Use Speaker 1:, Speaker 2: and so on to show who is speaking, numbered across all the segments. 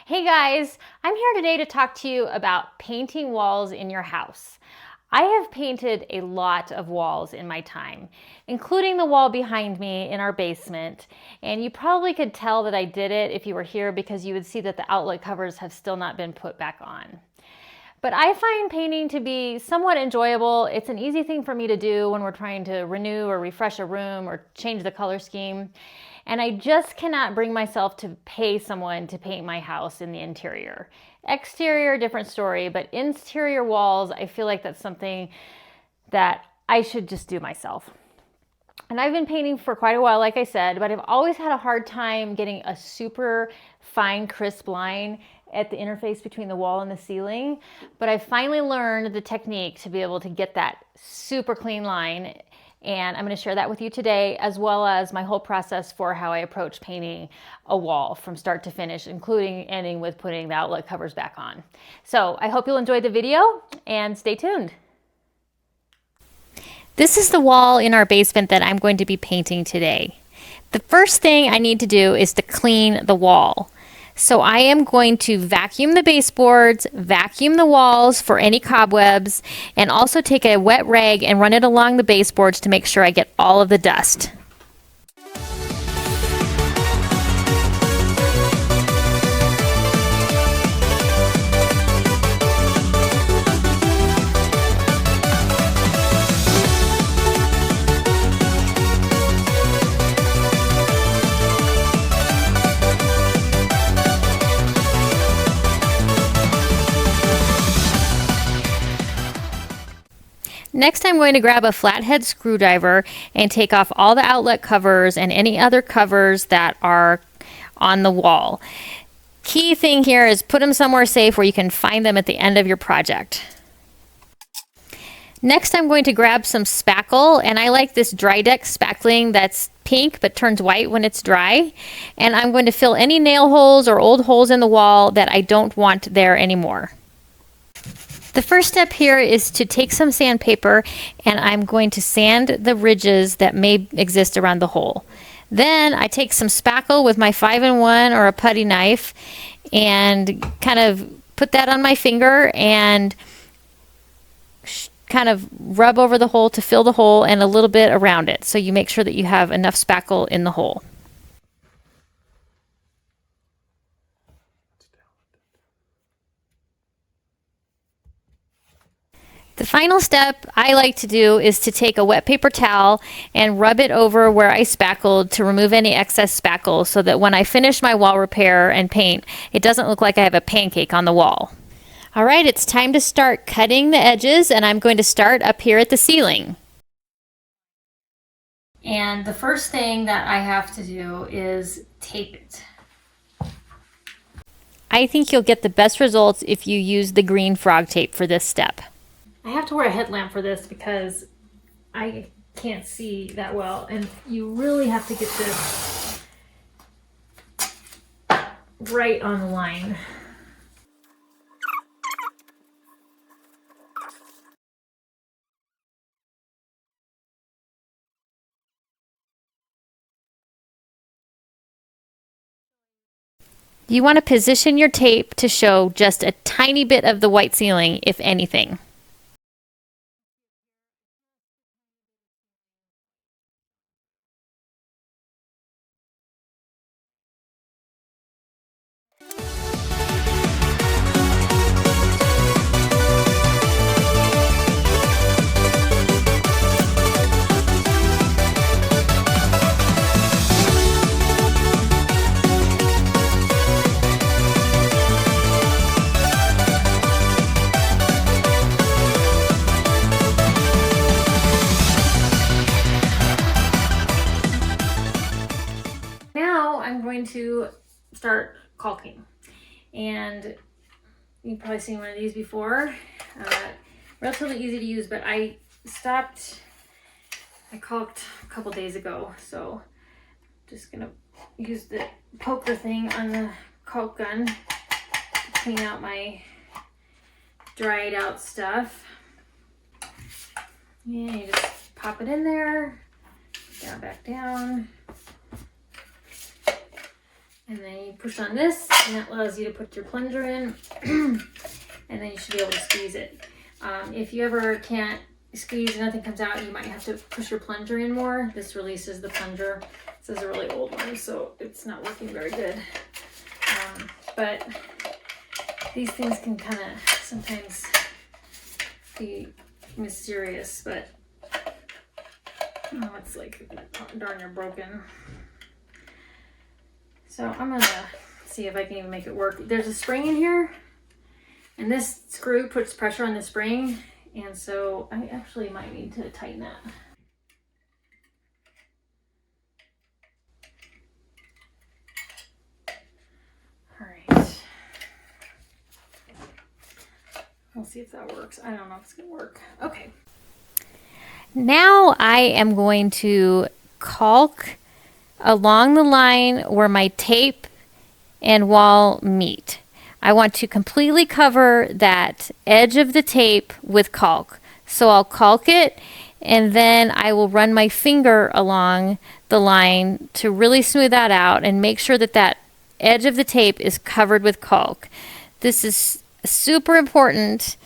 Speaker 1: Hey guys, I'm here today to talk to you about painting walls in your house. I have painted a lot of walls in my time, including the wall behind me in our basement. And you probably could tell that I did it if you were here because you would see that the outlet covers have still not been put back on. But I find painting to be somewhat enjoyable. It's an easy thing for me to do when we're trying to renew or refresh a room or change the color scheme. And I just cannot bring myself to pay someone to paint my house in the interior. Exterior, different story, but interior walls, I feel like that's something that I should just do myself. And I've been painting for quite a while, like I said, but I've always had a hard time getting a super fine, crisp line at the interface between the wall and the ceiling. But I finally learned the technique to be able to get that super clean line. And I'm going to share that with you today, as well as my whole process for how I approach painting a wall from start to finish, including ending with putting the outlet covers back on. So I hope you'll enjoy the video and stay tuned. This is the wall in our basement that I'm going to be painting today. The first thing I need to do is to clean the wall. So I am going to vacuum the baseboards, vacuum the walls for any cobwebs, and also take a wet rag and run it along the baseboards to make sure I get all of the dust. Next, I'm going to grab a flathead screwdriver and take off all the outlet covers and any other covers that are on the wall. Key thing here is put them somewhere safe where you can find them at the end of your project. Next, I'm going to grab some spackle, and I like this dry deck spackling that's pink but turns white when it's dry. And I'm going to fill any nail holes or old holes in the wall that I don't want there anymore. The first step here is to take some sandpaper, and I'm going to sand the ridges that may exist around the hole. Then I take some spackle with my 5-in-1 or a putty knife and kind of put that on my finger and kind of rub over the hole to fill the hole and a little bit around it, so you make sure that you have enough spackle in the hole. The final step I like to do is to take a wet paper towel and rub it over where I spackled to remove any excess spackle, so that when I finish my wall repair and paint, it doesn't look like I have a pancake on the wall. All right, it's time to start cutting the edges, and I'm going to start up here at the ceiling. And the first thing that I have to do is tape it. I think you'll get the best results if you use the green frog tape for this step. I have to wear a headlamp for this because I can't see that well, and you really have to get this right on the line. You want to position your tape to show just a tiny bit of the white ceiling, if anything. Now I'm going to start caulking, and you've probably seen one of these before. Relatively easy to use, but I caulked a couple days ago, so just gonna use the poker thing on the caulk gun to clean out my dried out stuff. Yeah, you just pop it in there, down, back down. And then you push on this, and that allows you to put your plunger in, and then you should be able to squeeze it. If you ever can't squeeze and nothing comes out, you might have to push your plunger in more. This releases the plunger. This is a really old one, so it's not working very good. But these things can kind of sometimes be mysterious, but oh, it's like darn near broken. So I'm gonna see if I can even make it work. There's a spring in here, and this screw puts pressure on the spring, and so I actually might need to tighten that. All right. We'll see if that works. I don't know if it's gonna work. Okay. Now I am going to caulk along the line where my tape and wall meet. I want to completely cover that edge of the tape with caulk. So I'll caulk it, and then I will run my finger along the line to really smooth that out and make sure that that edge of the tape is covered with caulk. This is super important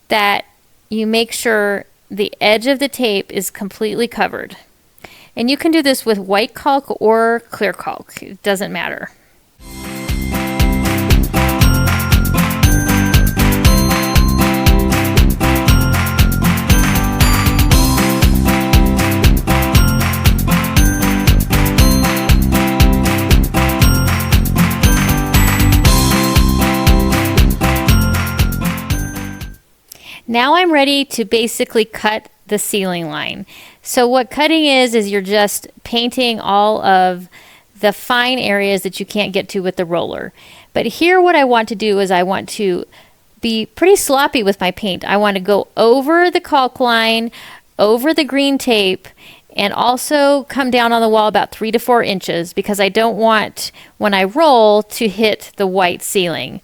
Speaker 1: that you make sure the edge of the tape is completely covered. And you can do this with white caulk or clear caulk. It doesn't matter. Now I'm ready to basically cut the ceiling line. So what cutting is you're just painting all of the fine areas that you can't get to with the roller. But here what I want to do is I want to be pretty sloppy with my paint. I want to go over the caulk line, over the green tape, and also come down on the wall about 3 to 4 inches because I don't want, when I roll, to hit the white ceiling.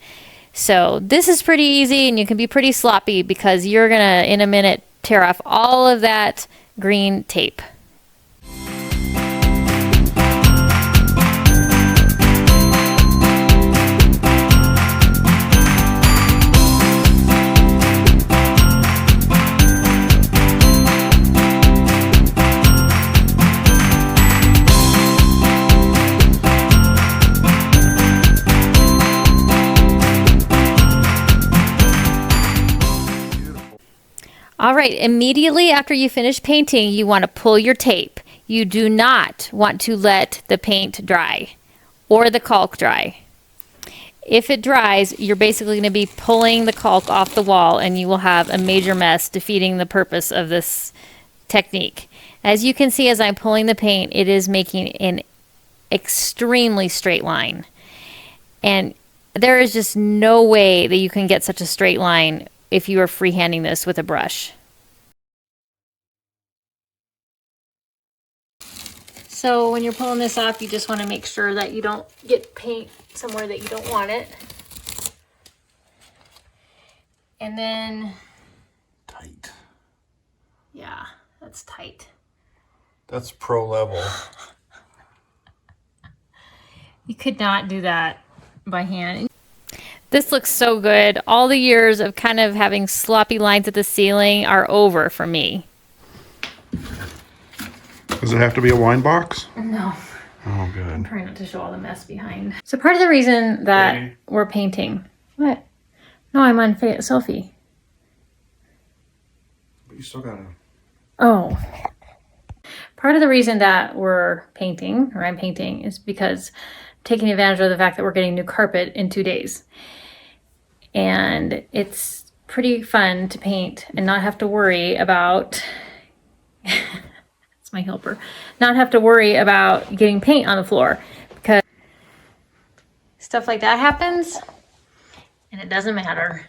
Speaker 1: So this is pretty easy, and you can be pretty sloppy because you're gonna, in a minute, tear off all of that green tape. All right, immediately after you finish painting, you want to pull your tape. You do not want to let the paint dry or the caulk dry. If it dries, you're basically going to be pulling the caulk off the wall, and you will have a major mess, defeating the purpose of this technique. As you can see, as I'm pulling the paint, it is making an extremely straight line. And there is just no way that you can get such a straight line if you are freehanding this with a brush. So when you're pulling this off, you just want to make sure that you don't get paint somewhere that you don't want it. And then...
Speaker 2: Tight.
Speaker 1: Yeah, that's tight.
Speaker 2: That's pro level.
Speaker 1: You could not do that by hand. This looks so good. All the years of kind of having sloppy lines at the ceiling are over for me.
Speaker 2: Does it have to be a wine box?
Speaker 1: No.
Speaker 2: Oh, good.
Speaker 1: I'm trying not to show all the mess behind. So part of the reason that we're painting... What? No, I'm on selfie.
Speaker 2: But you still gotta...
Speaker 1: Oh. Part of the reason that we're painting, or I'm painting, is because taking advantage of the fact that we're getting new carpet in 2 days. And it's pretty fun to paint and not have to worry about, it's my helper, not have to worry about getting paint on the floor, because stuff like that happens and it doesn't matter.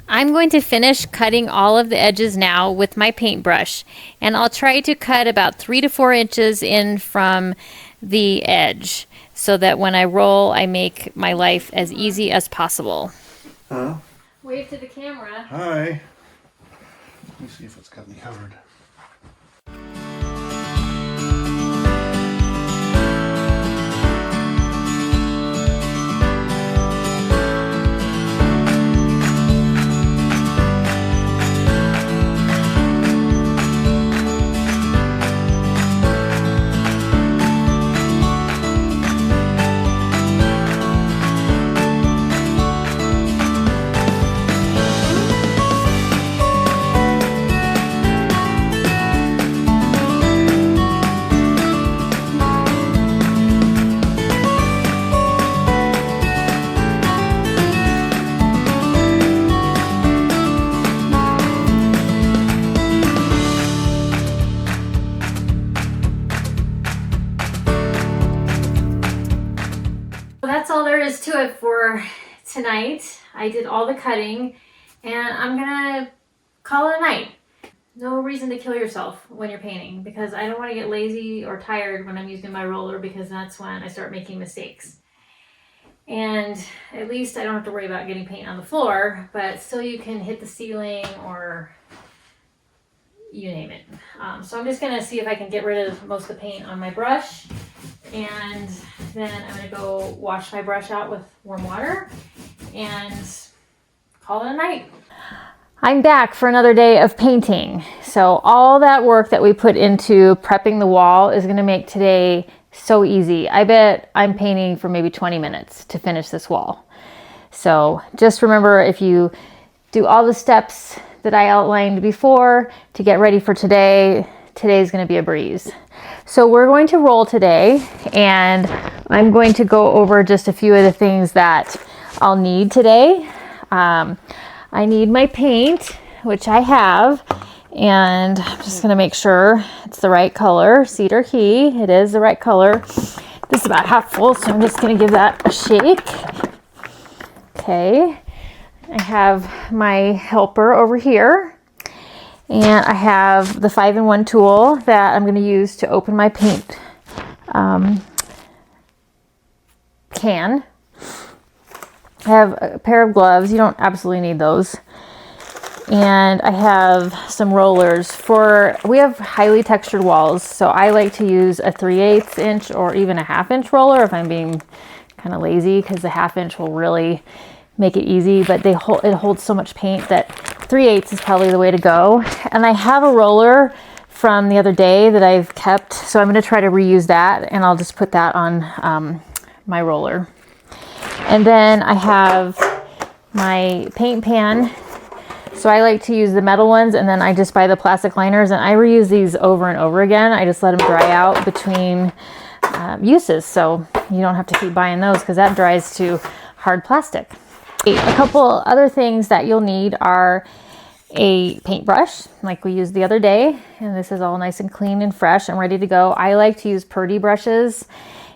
Speaker 1: I'm going to finish cutting all of the edges now with my paintbrush, and I'll try to cut about 3 to 4 inches in from the edge so that when I roll, I make my life as easy as possible.
Speaker 2: Huh?
Speaker 1: Wave to the camera.
Speaker 2: Hi. Let me see if it's got me covered.
Speaker 1: it for tonight. I did all the cutting and I'm gonna call it a night. No reason to kill yourself when you're painting, because I don't want to get lazy or tired when I'm using my roller, because that's when I start making mistakes. And at least I don't have to worry about getting paint on the floor, but still you can hit the ceiling or you name it. So I'm just gonna see if I can get rid of most of the paint on my brush, and then I'm gonna go wash my brush out with warm water and call it a night. I'm back for another day of painting. So all that work that we put into prepping the wall is gonna make today so easy. I bet I'm painting for maybe 20 minutes to finish this wall. So just remember, if you do all the steps that I outlined before to get ready for today, today's gonna be a breeze. So we're going to roll today, and I'm going to go over just a few of the things that I'll need today. I need my paint, which I have, and I'm just gonna make sure it's the right color. Cedar Key, it is the right color. This is about half full, so I'm just gonna give that a shake. Okay, I have my helper over here, and I have the 5-in-1 tool that I'm gonna use to open my paint can. I have a pair of gloves. You don't absolutely need those. And I have some rollers. We have highly textured walls, so I like to use a 3/8 inch or even a 1/2 inch roller if I'm being kind of lazy, because the 1/2 inch will really make it easy, but it holds so much paint that 3/8 is probably the way to go. And I have a roller from the other day that I've kept, so I'm going to try to reuse that, and I'll just put that on my roller. And then I have my paint pan. So I like to use the metal ones, and then I just buy the plastic liners, and I reuse these over and over again. I just let them dry out between uses, so you don't have to keep buying those, because that dries to hard plastic. A couple other things that you'll need are a paintbrush like we used the other day, and this is all nice and clean and fresh and ready to go. I like to use Purdy brushes,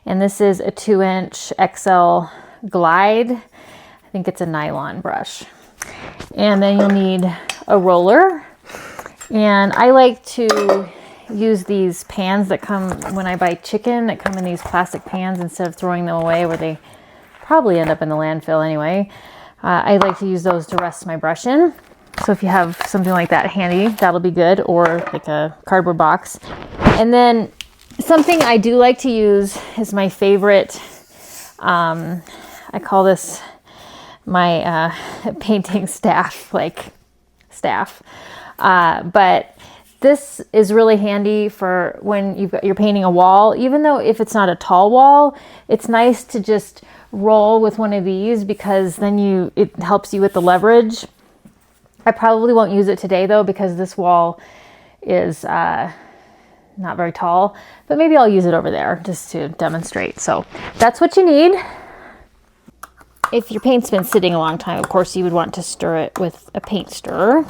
Speaker 1: and this is a 2-inch XL Glide. I think it's a nylon brush. And then you'll need a roller, and I like to use these pans that come when I buy chicken, that come in these plastic pans, instead of throwing them away where they probably end up in the landfill anyway. I like to use those to rest my brush in. So if you have something like that handy, that'll be good, or like a cardboard box. And then something I do like to use is my favorite, I call this my painting staff, but this is really handy for when you're painting a wall. Even though if it's not a tall wall, it's nice to just roll with one of these, because then it helps you with the leverage. I probably won't use it today though, because this wall is not very tall, but maybe I'll use it over there just to demonstrate. So that's what you need. If your paint's been sitting a long time, of course, you would want to stir it with a paint stirrer.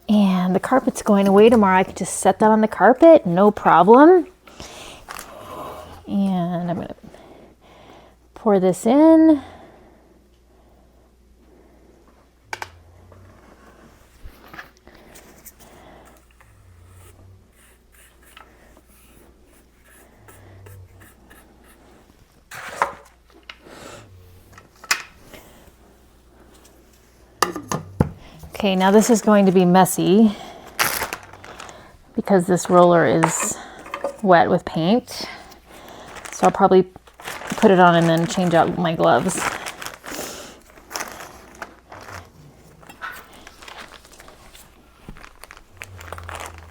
Speaker 1: And the carpet's going away tomorrow. I can just set that on the carpet, no problem. And I'm going to pour this in. Okay, now this is going to be messy because this roller is wet with paint. So I'll probably put it on and then change out my gloves.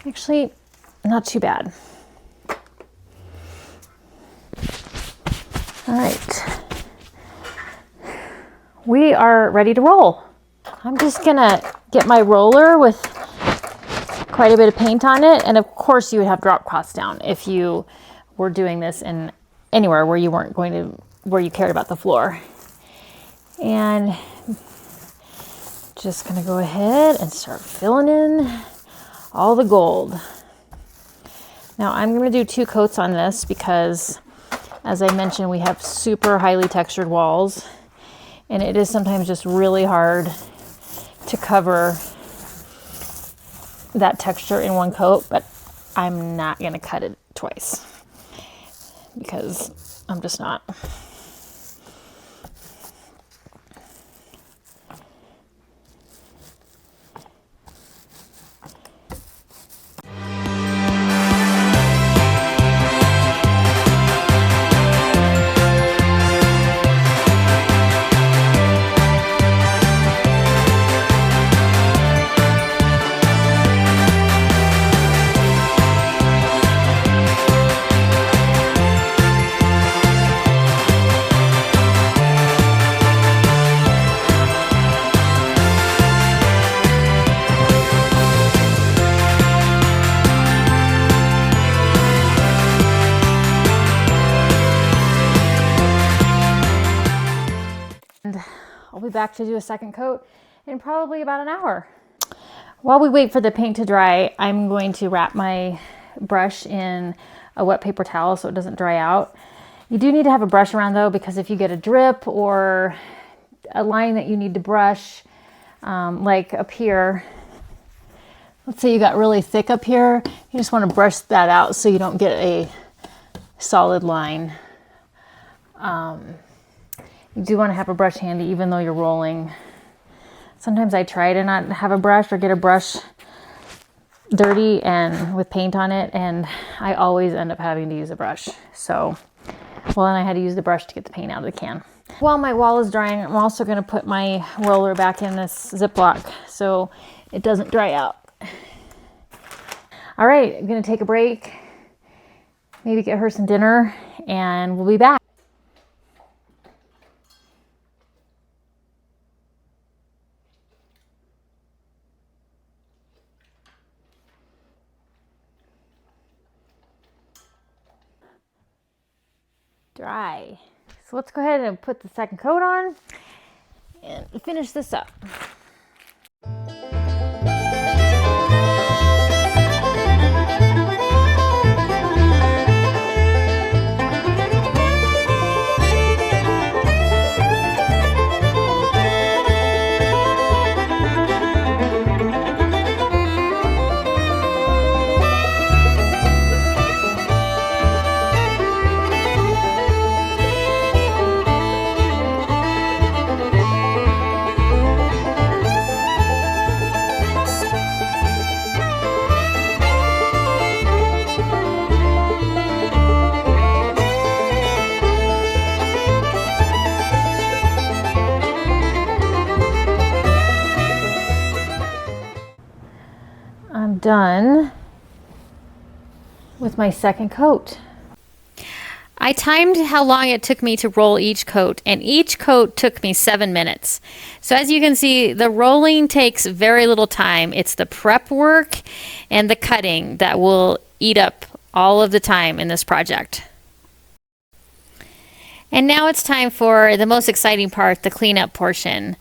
Speaker 1: Actually, not too bad. All right. We are ready to roll. I'm just gonna get my roller with quite a bit of paint on it, and of course you would have drop cloths down if you were doing this in anywhere where you weren't going to, where you cared about the floor. And just gonna go ahead and start filling in all the gold. Now I'm going to do 2 coats on this because, as I mentioned, we have super highly textured walls, and it is sometimes just really hard to cover that texture in 1 coat, but I'm not going to cut it twice because I'm just not. I'll be back to do a second coat in probably about an hour. While we wait for the paint to dry, I'm going to wrap my brush in a wet paper towel so it doesn't dry out. You do need to have a brush around though, because if you get a drip or a line that you need to brush, like up here, let's say you got really thick up here, you just want to brush that out so you don't get a solid line. You do want to have a brush handy even though you're rolling. Sometimes I try to not have a brush or get a brush dirty and with paint on it, and I always end up having to use a brush. So, well, then I had to use the brush to get the paint out of the can. While my wall is drying, I'm also going to put my roller back in this Ziploc so it doesn't dry out. All right, I'm going to take a break, maybe get her some dinner, and we'll be back. Dry. So let's go ahead and put the second coat on and finish this up. I'm done with my second coat. I timed how long it took me to roll each coat, and each coat took me 7 minutes. So as you can see, the rolling takes very little time. It's the prep work and the cutting that will eat up all of the time in this project. And now it's time for the most exciting part, the cleanup portion.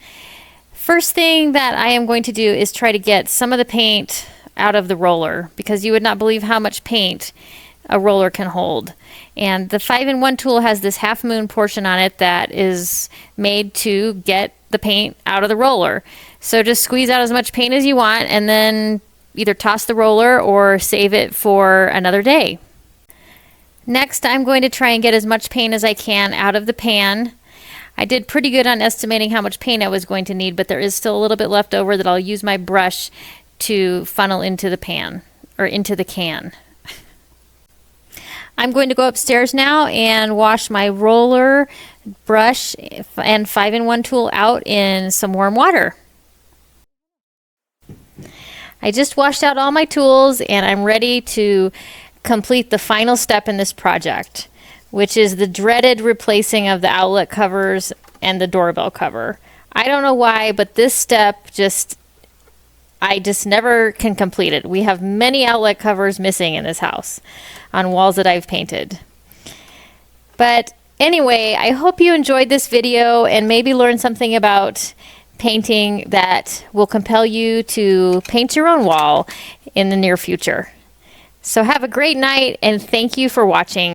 Speaker 1: First thing that I am going to do is try to get some of the paint out of the roller, because you would not believe how much paint a roller can hold. And the 5-in-1 tool has this half moon portion on it that is made to get the paint out of the roller. So just squeeze out as much paint as you want and then either toss the roller or save it for another day. Next, I'm going to try and get as much paint as I can out of the pan. I did pretty good on estimating how much paint I was going to need, but there is still a little bit left over that I'll use my brush to funnel into the pan, or into the can. I'm going to go upstairs now and wash my roller, brush, and 5-in-1 tool out in some warm water. I just washed out all my tools and I'm ready to complete the final step in this project, which is the dreaded replacing of the outlet covers and the doorbell cover. I don't know why, but this step I just never can complete it. We have many outlet covers missing in this house on walls that I've painted. But anyway, I hope you enjoyed this video and maybe learned something about painting that will compel you to paint your own wall in the near future. So have a great night and thank you for watching.